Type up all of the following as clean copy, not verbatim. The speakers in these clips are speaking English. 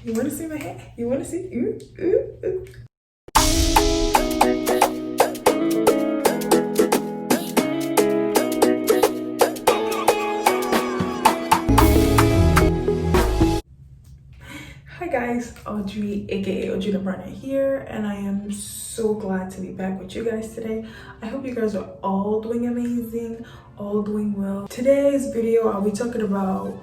You want to see my hair? You want to see? Ooh, ooh, ooh. Hi guys, Audrey aka Audrey the Burner here, and I am so glad to be back with you guys today. I hope you guys are all doing amazing, all doing well. Today's video I'll be talking about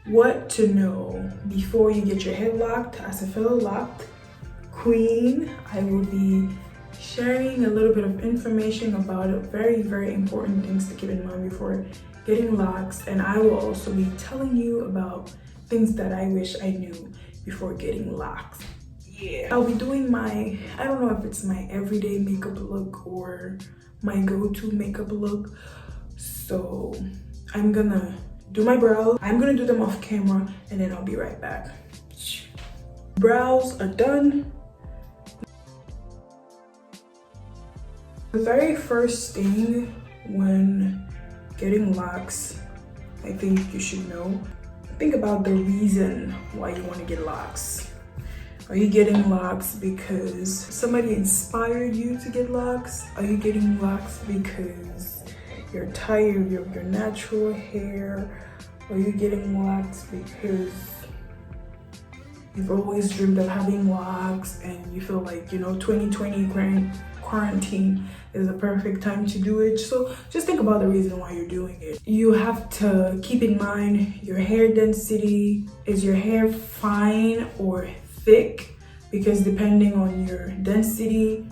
what to know before you get your hair locked. As a fellow locked queen, I will be sharing a little bit of information about very important things to keep in mind before getting locks, and I will also be telling you about things that I wish I knew before getting locks. Yeah, I'll be doing my, I don't know if it's my everyday makeup look or my go-to makeup look. So I'm gonna do my brows. I'm gonna do them off camera and then I'll be right back. Brows are done. The very first thing when getting locks, I think you should know, think about the reason why you want to get locks. Are you getting locks because somebody inspired you to get locks? Are you getting locks because you're tired of your natural hair? Are you getting locks because you've always dreamed of having locks and you feel like, you know, 2020 quarantine is the perfect time to do it? So just think about the reason why you're doing it. You have to keep in mind your hair density. Is your hair fine or thick? Because depending on your density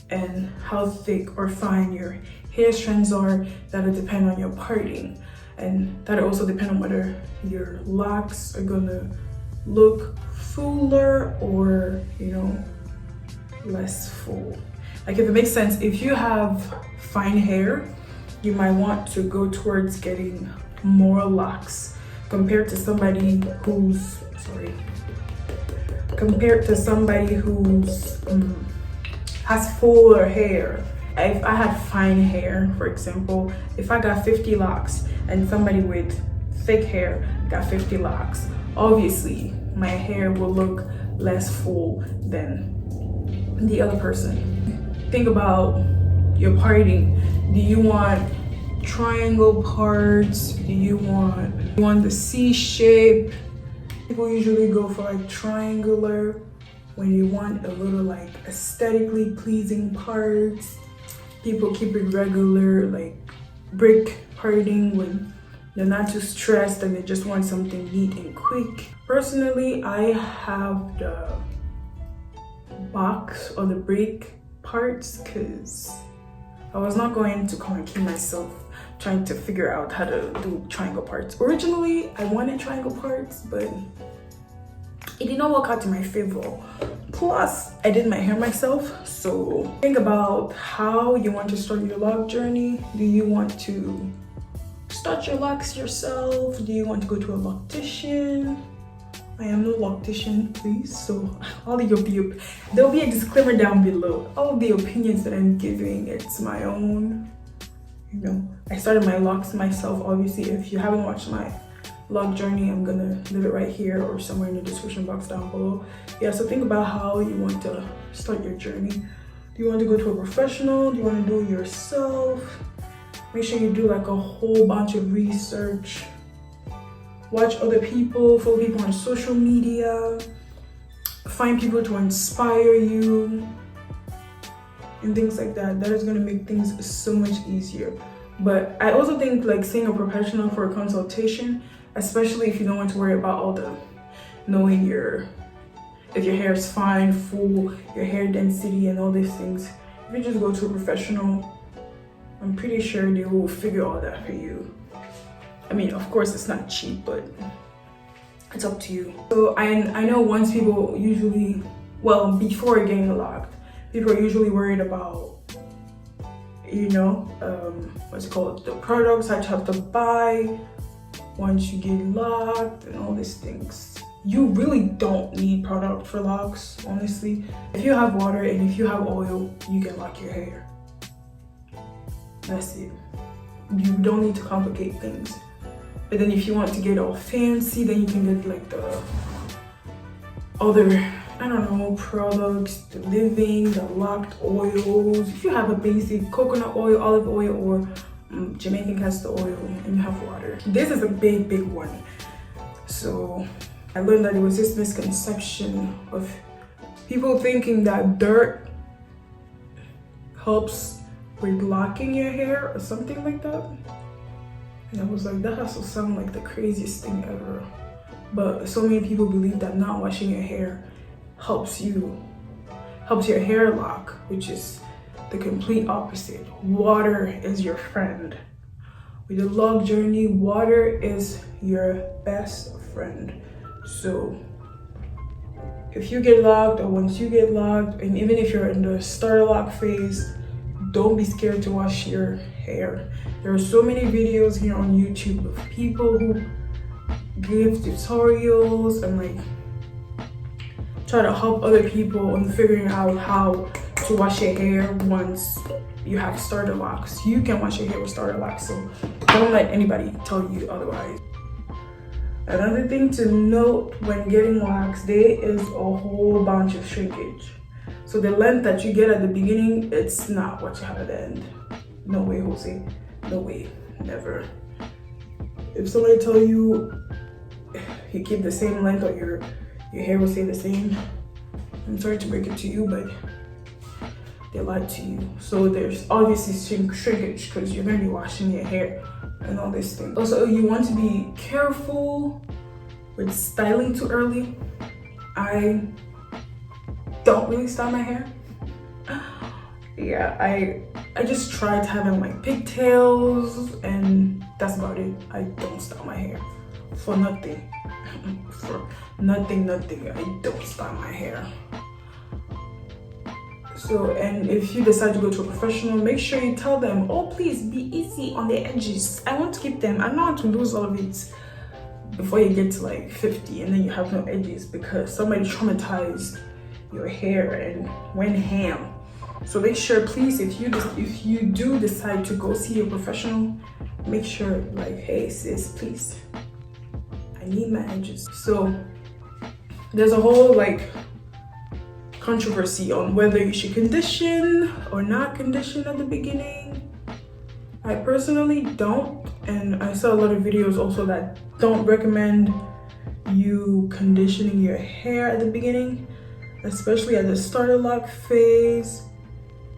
and how thick or fine your hair strands are, that'll depend on your parting, and that'll also depend on whether your locks are gonna look fuller or, you know, less full. Like, if it makes sense, if you have fine hair, you might want to go towards getting more locks compared to somebody who's, has fuller hair. If I had fine hair, for example, if I got 50 locks and somebody with thick hair got 50 locks, obviously my hair will look less full than the other person. Think about your parting. Do you want triangle parts? Do you want the C shape? People usually go for like triangular when you want a little like aesthetically pleasing parts. People keep it regular, like brick parting, when they're not too stressed and they just want something neat and quick. Personally, I have the box or the brick parts because I was not going to come and keep myself trying to figure out how to do triangle parts. Originally, I wanted triangle parts, but it did not work out to my favor. Plus, I did my hair myself. So think about how you want to start your lock journey. Do you want to start your locks yourself? Do you want to go to a loctician? I am no loctician, please. So there'll be a disclaimer down below. All of the opinions that I'm giving, it's my own. You know, I started my locks myself. Obviously, if you haven't watched my lock journey, I'm gonna leave it right here or somewhere in the description box down below. Yeah, so think about how you want to start your journey. Do you want to go to a professional? Do you want to do it yourself? Make sure you do like a whole bunch of research. Watch other people, follow people on social media, find people to inspire you, and things like that. That is going to make things so much easier. But I also think like seeing a professional for a consultation, especially if you don't want to worry about all the knowing if your hair is fine, full, your hair density and all these things. If you just go to a professional, I'm pretty sure they will figure all that for you. I mean, of course it's not cheap, but it's up to you. So I know once people usually, well, before getting locked, people are usually worried about, you know, what's it called, the products that you have to buy once you get locked and all these things. You really don't need product for locks, honestly. If you have water and if you have oil, you can lock your hair. That's it. You don't need to complicate things. But then if you want to get all fancy, then you can get like other, I don't know, products, the living, the locked oils. If you have a basic coconut oil, olive oil, or Jamaican castor oil, and you have water. This is a big one. So I learned that there was this misconception of people thinking that dirt helps with locking your hair or something like that. And I was like, that has to sound like the craziest thing ever. But so many people believe that not washing your hair helps your hair lock, which is the complete opposite. Water is your friend. With the log journey, water is your best friend. So if you get locked, or once you get locked, and even if you're in the starter lock phase, don't be scared to wash your hair. There are so many videos here on YouTube of people who give tutorials and like try to help other people on figuring out how to wash your hair once you have starter locks. You can wash your hair with starter locks, so don't let anybody tell you otherwise. Another thing to note when getting locks, there is a whole bunch of shrinkage. So the length that you get at the beginning, it's not what you have at the end. No way, Jose. No way. Never. If somebody tell you you keep the same length or your hair will stay the same, I'm sorry to break it to you, but they lied to you. So there's obviously shrinkage because you're going to be washing your hair and all this thing. Also, you want to be careful with styling too early. I don't really style my hair. Yeah, I just tried having like pigtails and that's about it. I don't style my hair for nothing. For nothing. I don't style my hair. So, and if you decide to go to a professional, make sure you tell them, oh, please be easy on the edges. I want to keep them. I don't want to lose all of it before you get to like 50 and then you have no edges because somebody traumatized your hair and went ham. So make sure, please, if you do decide to go see a professional, make sure like, hey sis, please, I need my edges. So there's a whole like controversy on whether you should condition or not condition at the beginning. I personally don't, and I saw a lot of videos also that don't recommend you conditioning your hair at the beginning, especially at the starter lock phase,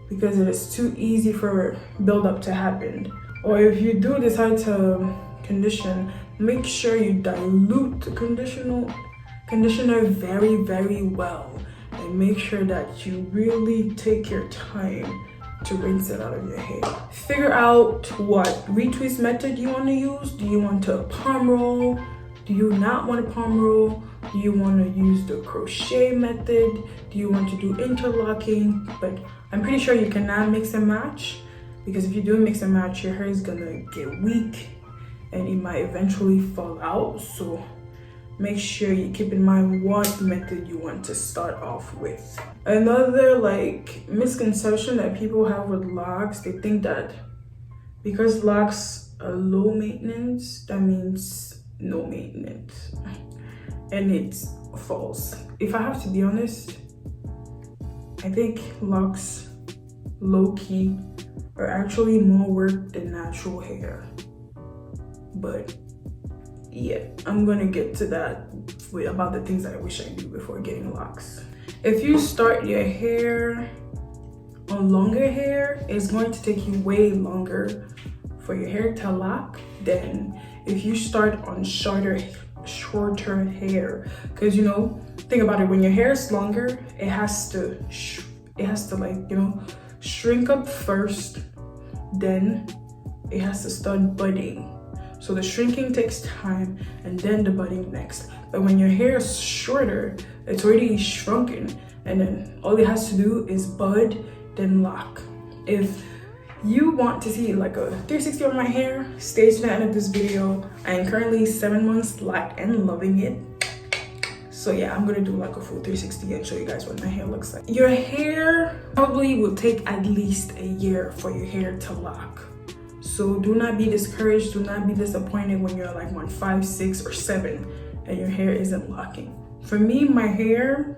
because it is too easy for buildup to happen. Or if you do decide to condition, make sure you dilute the conditioner very well, and make sure that you really take your time to rinse it out of your hair. Figure out what retwist method you want to use. Do you want to palm roll? Do you not want to palm roll? Do you want to use the crochet method? Do you want to do interlocking? But I'm pretty sure you cannot mix and match, because if you do mix and match, your hair is gonna get weak and it might eventually fall out. So make sure you keep in mind what method you want to start off with. Another like misconception that people have with locks, they think that because locks are low maintenance, that means no maintenance. And it's false. If I have to be honest, I think locks low-key are actually more work than natural hair. But yeah, I'm gonna get to that about the things that I wish I knew before getting locks. If you start your hair on longer hair, it's going to take you way longer for your hair to lock than if you start on shorter hair. Because you know, think about it, when your hair is longer, it has to like, you know, shrink up first, then it has to start budding. So the shrinking takes time and then the budding next. But when your hair is shorter, it's already shrunken, and then all it has to do is bud, then lock. If you want to see like a 360 on my hair, stay to the end of this video. I am currently 7 months locked and loving it. So yeah, I'm gonna do like a full 360 and show you guys what my hair looks like. Your hair probably will take at least a year for your hair to lock. So do not be discouraged, do not be disappointed when you're like 1, 5, 6, or 7 and your hair isn't locking. For me, my hair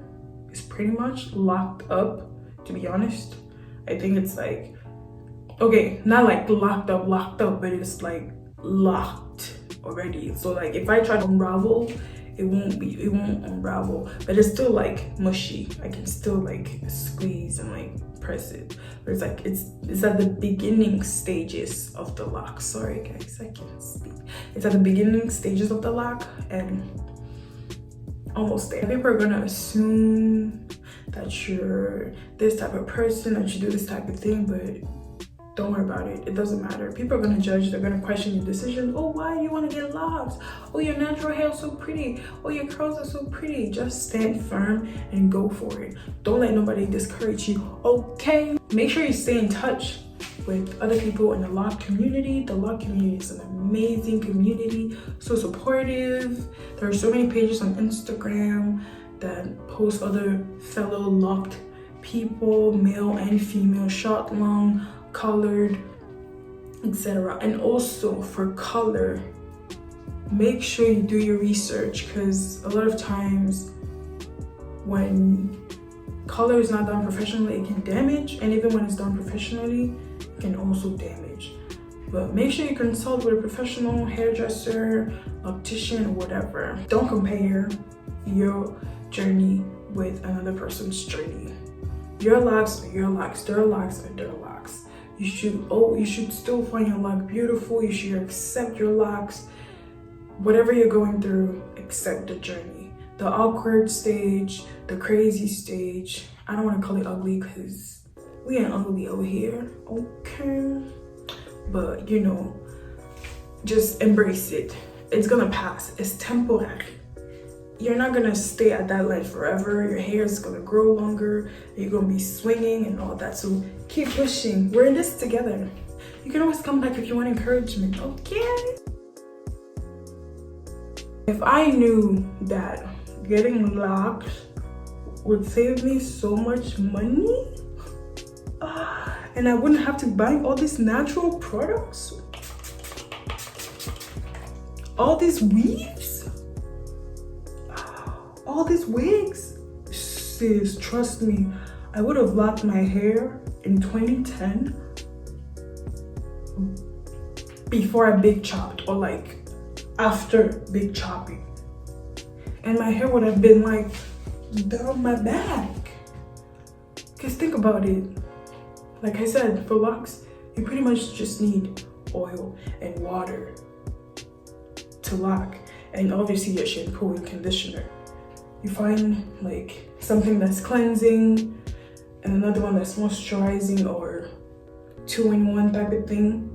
is pretty much locked up, to be honest. I think it's like, okay, not like locked up, but it's like locked already. So like if I try to unravel, it won't unravel, but it's still like mushy. I can still like squeeze and like press it, but it's like it's at the beginning stages of the lock. Sorry guys, I can't speak. It's at the beginning stages of the lock and almost there. People are gonna assume that you're this type of person, that you do this type of thing, but don't worry about it. It doesn't matter. People are gonna judge. They're gonna question your decision. Oh, why do you want to get locks? Oh, your natural hair is so pretty. Oh, your curls are so pretty. Just stand firm and go for it. Don't let nobody discourage you. Okay. Make sure you stay in touch with other people in the lock community. The lock community is an amazing community. So supportive. There are so many pages on Instagram that post other fellow locked people, male and female, short, long, colored, etc. And also for color, make sure you do your research, because a lot of times when color is not done professionally, it can damage, and even when it's done professionally, it can also damage. But make sure you consult with a professional hairdresser, optician, or whatever. Don't compare your journey with another person's journey. Your locks are your locks, their locks are their locks. You should still find your lock beautiful. You should accept your locks. Whatever you're going through, accept the journey. The awkward stage, the crazy stage. I don't want to call it ugly because we ain't ugly over here, okay? But you know, just embrace it. It's gonna pass. It's temporary. You're not gonna stay at that length forever. Your hair is gonna grow longer. You're gonna be swinging and all that. So keep pushing. We're in this together. You can always come back if you want encouragement, okay? If I knew that getting locks would save me so much money, and I wouldn't have to buy all these natural products, all these weaves, all these wigs, sis, trust me, I would have locked my hair in 2010 before I big chopped, or like after big chopping, and my hair would have been like down my back. Because think about it, like I said, for locks you pretty much just need oil and water to lock, and obviously your shampoo and conditioner. You find like something that's cleansing and another one that's moisturizing, or 2-in-1 type of thing,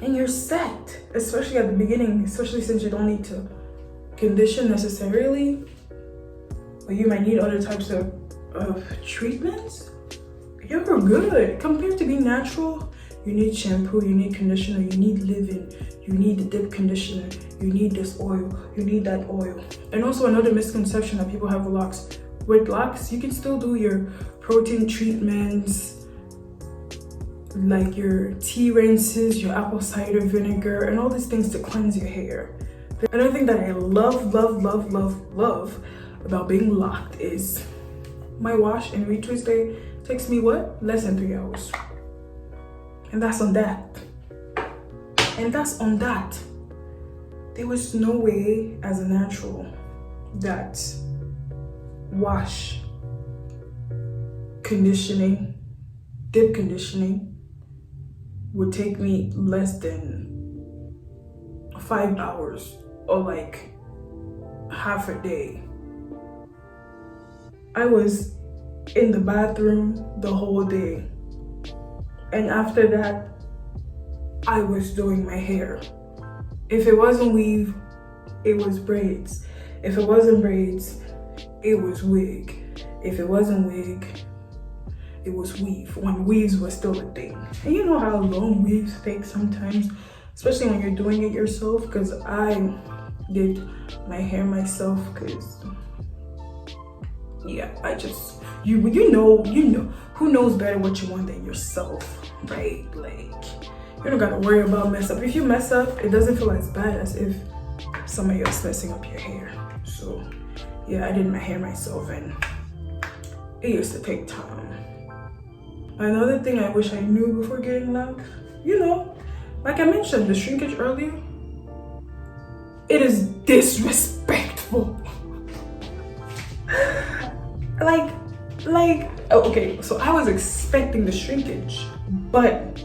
and you're set. Especially at the beginning, especially since you don't need to condition necessarily, but you might need other types of treatments. You're good. Compared to being natural, you need shampoo, you need conditioner, you need leave-in, you need the dip conditioner, you need this oil, you need that oil. And also another misconception that people have with locks. With locks, you can still do your protein treatments, like your tea rinses, your apple cider vinegar, and all these things to cleanse your hair. Another thing that I love about being locked is my wash and retwist day takes me what? Less than 3 hours. And that's on that. And that's on that. There was no way as a natural that wash, conditioning, dip conditioning would take me less than 5 hours, or like half a day. I was in the bathroom the whole day, and after that I was doing my hair. If it wasn't weave, it was braids. If it wasn't braids, it was wig. If it wasn't wig, it was weave, when weaves were still a thing. And you know how long weaves take sometimes, especially when you're doing it yourself, because I did my hair myself, because yeah, I just, you know, who knows better what you want than yourself, right? Like, you don't gotta worry about mess up. If you mess up, it doesn't feel as bad as if somebody else messing up your hair. So yeah, I did my hair myself and it used to take time. Another thing I wish I knew before getting locks, you know, like I mentioned the shrinkage earlier, it is disrespectful. like okay, so I was expecting the shrinkage, but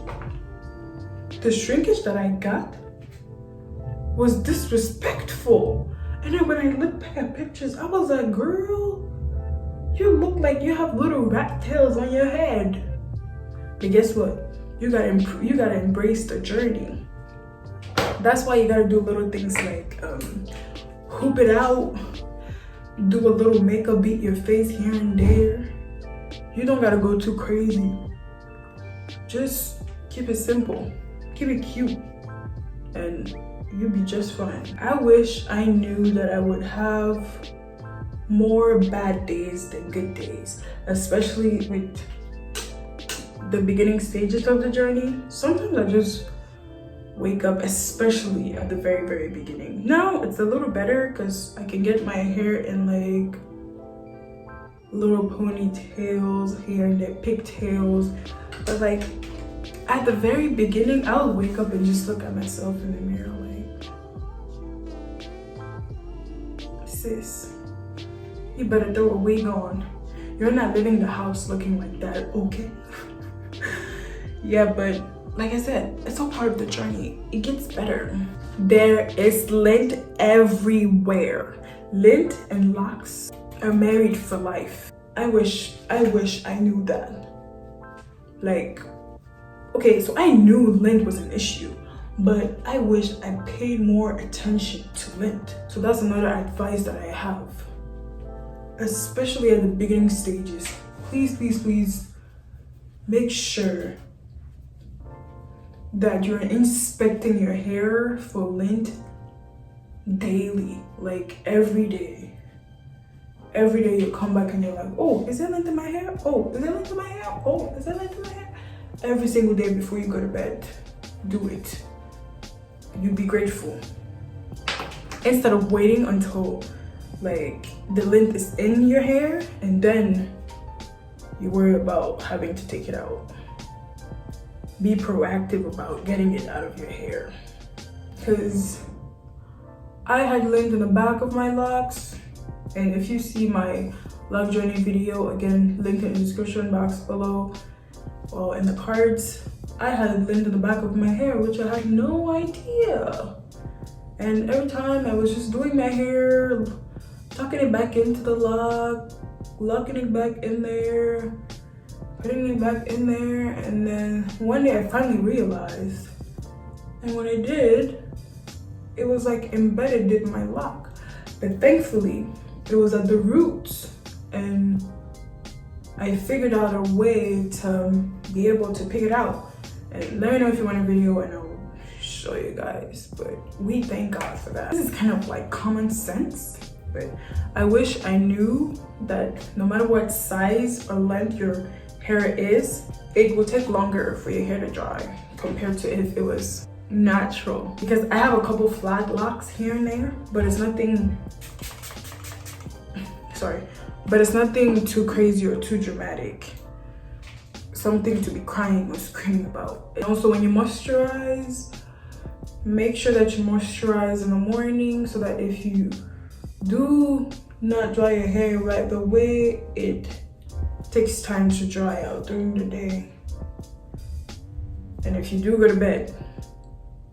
the shrinkage that I got was disrespectful. And then when I looked back at pictures, I was like, girl, you look like you have little rat tails on your head. But guess what? You gotta embrace the journey. That's why you gotta do little things like hoop it out, do a little makeup, beat your face here and there. You don't gotta go too crazy. Just keep it simple, keep it cute, and you'll be just fine. I wish I knew that I would have more bad days than good days, especially with the beginning stages of the journey. Sometimes I just wake up, especially at the very beginning. Now it's a little better because I can get my hair in like little ponytails here and there, pigtails, but like at the very beginning I'll wake up and just look at myself in the mirror like, sis, you better throw a wig on. You're not leaving the house looking like that, okay? Yeah, but like I said, it's all part of the journey. It gets better. There is lint everywhere. Lint and locks are married for life. I wish I knew that. Like, okay, so I knew lint was an issue, but I wish I paid more attention to lint. So that's another advice that I have. Especially at the beginning stages, please make sure that you're inspecting your hair for lint daily, like every day. Every day you come back and you're like, oh, is there lint in my hair? Oh, is there lint in my hair? Oh, is there lint in my hair? Every single day before you go to bed, do it. You'll be grateful. Instead of waiting until like the lint is in your hair and then you worry about having to take it out. Be proactive about getting it out of your hair. Because I had lint in the back of my locks, and if you see my lock journey video, again, link in the description box below or in the cards, I had lint in the back of my hair, which I had no idea. And every time I was just doing my hair, tucking it back into the lock, locking it back in there, putting it back in there, and then one day I finally realized, and when I did, it was like embedded in my lock. But thankfully, it was at the roots, and I figured out a way to be able to pick it out. And let me know if you want a video and I'll show you guys, but we thank God for that. This is kind of like common sense, but I wish I knew that no matter what size or length your hair is, it will take longer for your hair to dry compared to if it was natural. Because I have a couple flat locks here and there, but it's nothing, but it's nothing too crazy or too dramatic. Something to be crying or screaming about. And also when you moisturize, make sure that you moisturize in the morning so that if you do not dry your hair right the way, it takes time to dry out during the day. And if you do go to bed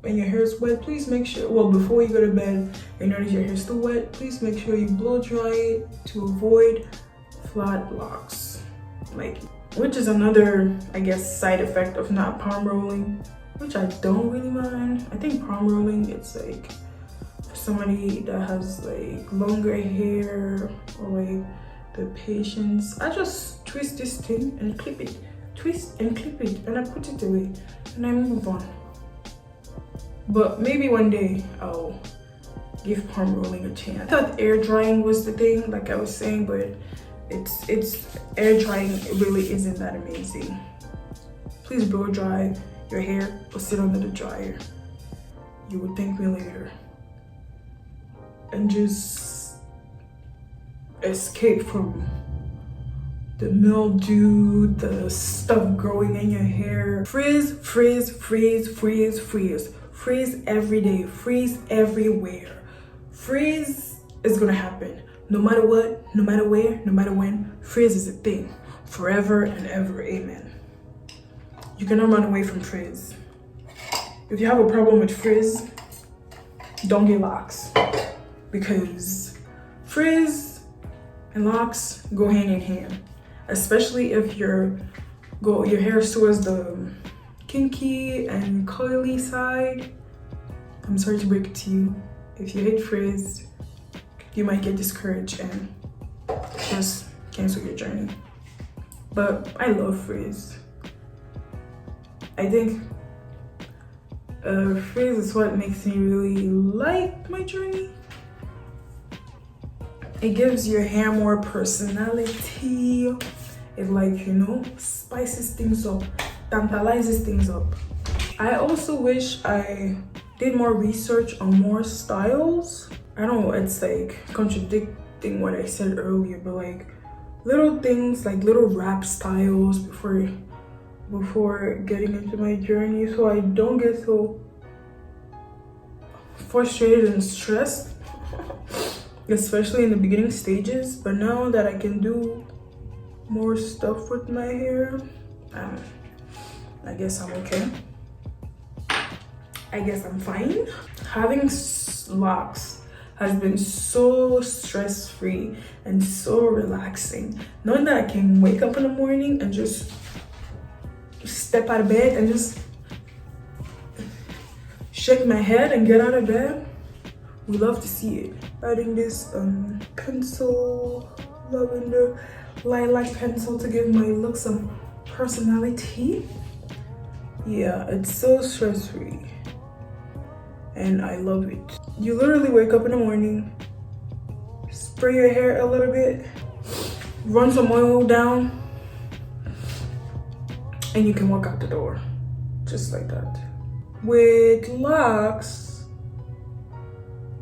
and your hair is wet, please make sure, well, before you go to bed and notice your hair is still wet, please make sure you blow dry it to avoid flat locks. Which is another, I guess, side effect of not palm rolling, which I don't really mind. I think palm rolling, it's like for somebody that has like longer hair or like the patience. I just twist this thing and clip it, twist and clip it, and I put it away and I move on. But maybe one day I'll give palm rolling a chance. I thought air drying was the thing, like I was saying, but it's air drying. It really isn't that amazing. Please blow dry your hair or sit under the dryer. You would thank me later. And just escape from the mildew, the stuff growing in your hair. Frizz, frizz, frizz, frizz, frizz. Frizz every day, frizz everywhere. Frizz is gonna happen. No matter what, no matter where, no matter when, frizz is a thing. Forever and ever, amen. You cannot run away from frizz. If you have a problem with frizz, don't get locks. Because frizz and locks go hand in hand. Especially if your hair is towards the kinky and coily side. I'm sorry to break it to you. If you hate frizz, you might get discouraged and just cancel your journey. But I love frizz. I think frizz is what makes me really like my journey. It gives your hair more personality. It, like, you know, spices things up, tantalizes things up. I also wish I did more research on more styles. I don't know, it's like contradicting what I said earlier, but like little things, like little wrap styles before getting into my journey, so I don't get so frustrated and stressed, especially in the beginning stages. But now that I can do more stuff with my hair, I guess I'm okay. I guess I'm fine. Having locks has been so stress-free and so relaxing. Knowing that I can wake up in the morning and just step out of bed and just shake my head and get out of bed. We love to see it. Adding this pencil, lavender lilac pencil to give my look some personality. Yeah, it's so stress-free and I love it. You literally wake up in the morning, spray your hair a little bit, run some oil down, and you can walk out the door just like that. With locks,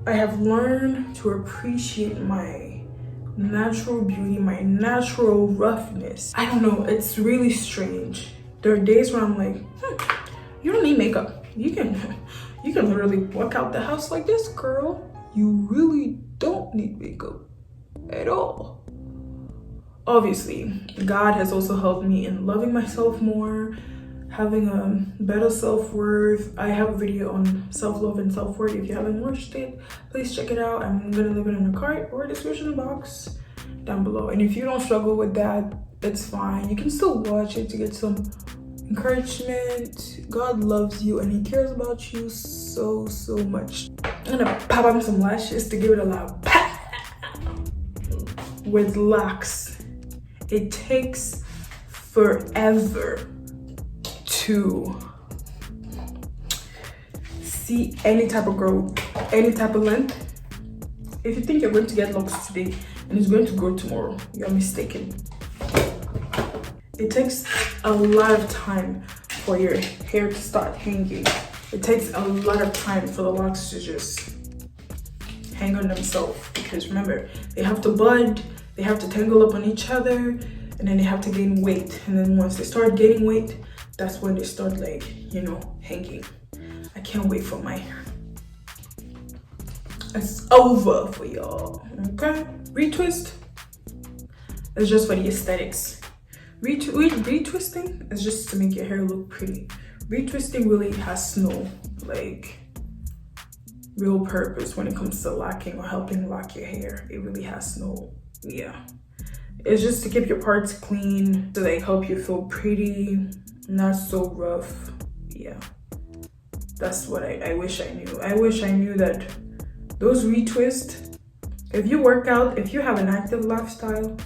I have learned to appreciate my natural beauty, my natural roughness. I don't know, it's really strange. There are days where I'm like, you don't need makeup. You can literally walk out the house like this, girl. You really don't need makeup at all. Obviously, God has also helped me in loving myself more, having a better self-worth. I have a video on self-love and self-worth. If you haven't watched it, please check it out. I'm gonna leave it in the card or description box down below. And if you don't struggle with that, it's fine. You can still watch it to get some encouragement. God loves you and he cares about you so much. I'm gonna pop on some lashes to give it a loud pop. With locks, it takes forever to see any type of growth, any type of length. If you think you're going to get locks today and it's going to grow tomorrow, you're mistaken. It takes a lot of time for your hair to start hanging. It takes a lot of time for the locks to just hang on themselves, because remember, they have to bud, they have to tangle up on each other, and then they have to gain weight. And then once they start gaining weight, that's when they start, like, you know, hanging. I can't wait for my hair. It's over for y'all, okay? Retwist is just for the aesthetics. Retwisting is just to make your hair look pretty. Retwisting really has no, like, real purpose when it comes to locking or helping lock your hair. It really has no, yeah. It's just to keep your parts clean, to like help you feel pretty, not so rough. Yeah, that's what I wish I knew. I wish I knew that those retwists, if you work out, if you have an active lifestyle,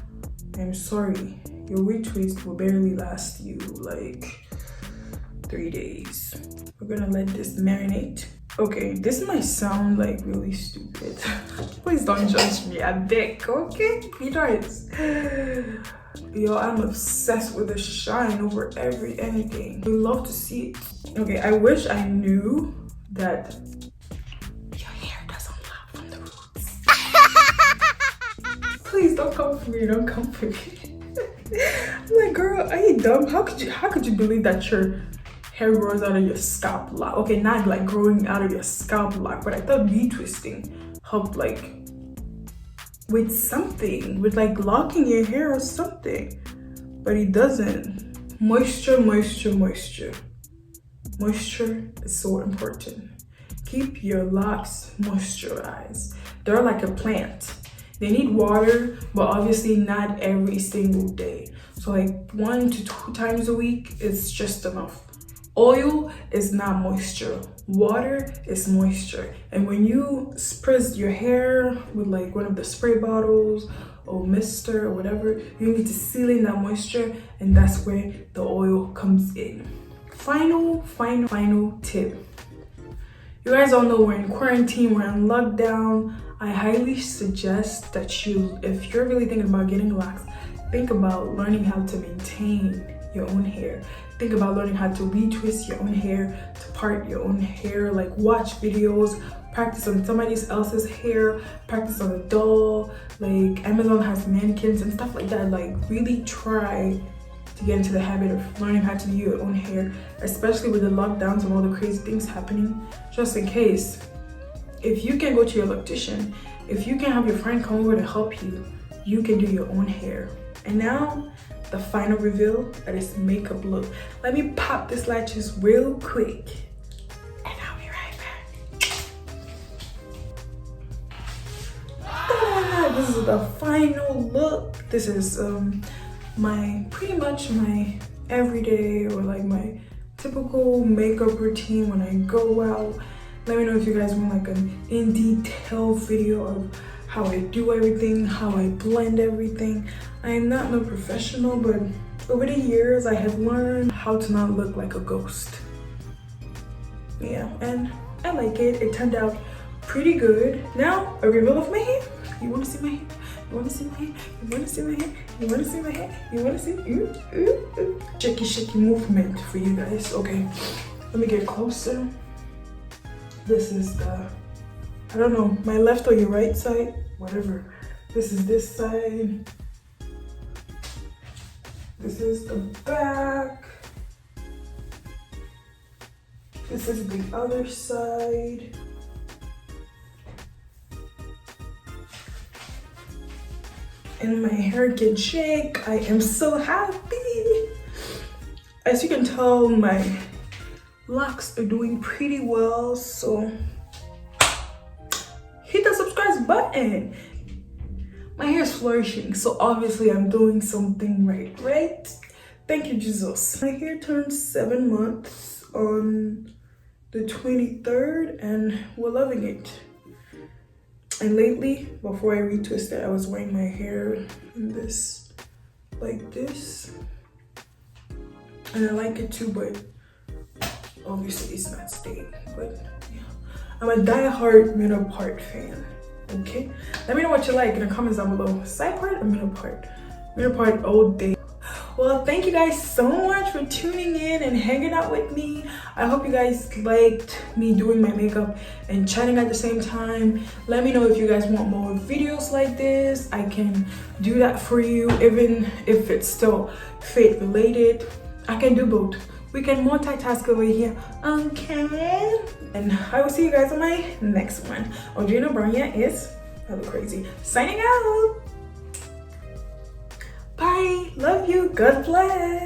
I'm sorry, your retwist will barely last you like 3 days. We're gonna let this marinate. Okay, this might sound like really stupid. Please don't judge me, I beg, okay? Guys, yo, I'm obsessed with the shine over anything. We love to see it. Okay, I wish I knew that your hair doesn't lock from the roots. Please don't come for me, don't come for me. I'm like, girl, are you dumb? How could you believe that your hair grows out of your scalp lock? Okay, not like growing out of your scalp lock, but I thought retwisting helped like with something, with like locking your hair or something, but it doesn't. Moisture, moisture, moisture. Moisture is so important. Keep your locks moisturized. They're like a plant. They need water, but obviously not every single day. So like 1 to 2 times a week is just enough. Oil is not moisture. Water is moisture. And when you spritz your hair with like one of the spray bottles or mister or whatever, you need to seal in that moisture, and that's where the oil comes in. Final tip. You guys all know we're in quarantine, we're in lockdown. I highly suggest that you, if you're really thinking about getting locks, think about learning how to maintain your own hair. Think about learning how to retwist your own hair, to part your own hair, like watch videos, practice on somebody else's hair, practice on a doll, like Amazon has mannequins and stuff like that. Like really try to get into the habit of learning how to do your own hair, especially with the lockdowns and all the crazy things happening. Just in case, if you can go to your loctician, if you can have your friend come over to help you, you can do your own hair. And now the final reveal, that is makeup look. Let me pop this latches real quick and I'll be right back. This is the final look. This is pretty much my everyday, or like my typical makeup routine when I go out. Let me know if you guys want like an in detail video of how I do everything, how I blend everything. I am not no professional, but over the years I have learned how to not look like a ghost. Yeah, and I like it. It turned out pretty good. Now a reveal of my hair. You want to see my hair? You want to see my hair? You want to see my hair? You want to see my hair? You want to see? Shaky movement for you guys. Okay, let me get closer. This is the, I don't know, my left or your right side, whatever. This is this side. This is the back. This is the other side. And my hair can shake. I am so happy. As you can tell, my locks are doing pretty well, so hit the subscribe button. My hair is flourishing, so obviously I'm doing something right? Thank you, Jesus. My hair turned 7 months on the 23rd, and we're loving it. And lately, before I retwisted, I was wearing my hair in this, like this, and I like it too, but obviously it's not staying. But yeah, I'm a die-hard middle part fan. Okay, let me know what you like in the comments down below. Side part or middle part? Middle part all day. Well, thank you guys so much for tuning in and hanging out with me. I hope you guys liked me doing my makeup and chatting at the same time. Let me know if you guys want more videos like this. I can do that for you, even if it's still fade related. I can do both. We can multitask over here, okay? And I will see you guys on my next one. Audrina Branya is, I look crazy, signing out. Bye, love you, God bless.